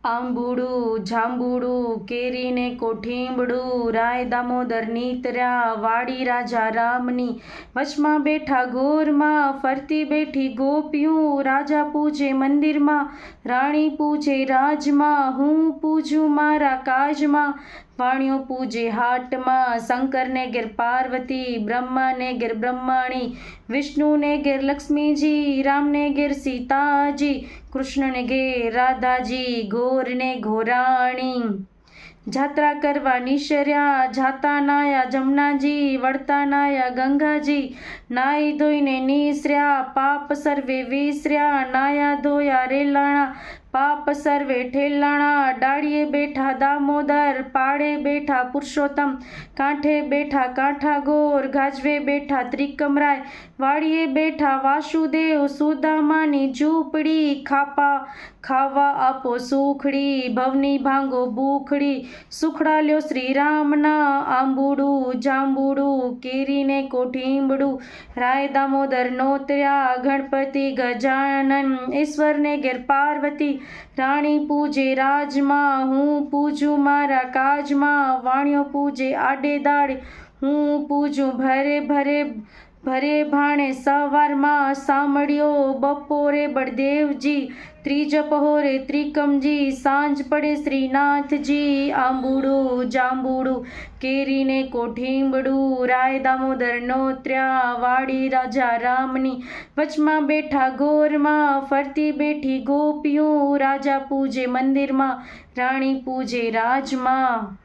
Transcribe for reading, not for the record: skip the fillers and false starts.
આંબુડું જાંબુડું કેરીને કોઠીંબડું રાય દામોદર નીતર્યા વાડી રાજા રામની વચમાં બેઠા ગોરમાં ફરતી બેઠી ગોપિયું રાજા પૂજે મંદિરમાં રાણી પૂજે રાજમાં હું પૂજું મારા કાજમાં વાણિયો પૂજે હાટમાં શંકરને ઘેર પાર્વતી બ્રહ્માને ઘેર બ્રહ્માણી વિષ્ણુને ઘેર લક્ષ્મીજી રામને ઘેર સીતાજી કૃષ્ણને ઘેર રાધાજી ગોરને ઘોરાણી જાત્રા કરવા નિશર્યા જાતા નાયા જમનાજી વળતા નાયા ગંગાજી નાઈ ધોઈને નિસર્યા પાપ સર્વે વિસર્યા નાયા ધોયા રેલાણા પાપ સર્વે ઠેલાણા ડાળીએ બેઠા દામોદર પાડે બેઠા પુરુષોત્તમ કાંઠે બેઠા કાંઠા ગોર ગાજવે બેઠા ત્રિકમરાય વાડીએ બેઠા વાસુદેવ સુદામાની ઝૂંપડી ખાપા ખાવા આપો સુખડી ભવની ભાંગો ભૂખડી સુખડા લ્યો શ્રીરામના આંબુડું જાંબુડું કેરીને કોઠીંબડું રાય દામોદર નોતર્યા ગણપતિ ગજાનન ઈશ્વરને ઘેર પાર્વતી રાણી પૂજે રાજમાં હું પૂજું મારા કાજમાં વાણિયો પૂજે આડે દાડે હું પૂજું ભરે ભાણે સવારમાં સાંભળ્યો બપોરે બળદેવજી ત્રીજ પહોરે ત્રિકમજી સાંજ પડે શ્રીનાથજી આંબુડું જાંબુડું કેરીને કોઠીંબડું રાય દામોદર નોતર્યા વાડી રાજા રામની વચમાં બેઠા ગોરમાં ફરતી બેઠી ગોપિયું રાજા પૂજે મંદિરમાં રાણી પૂજે રાજમાં।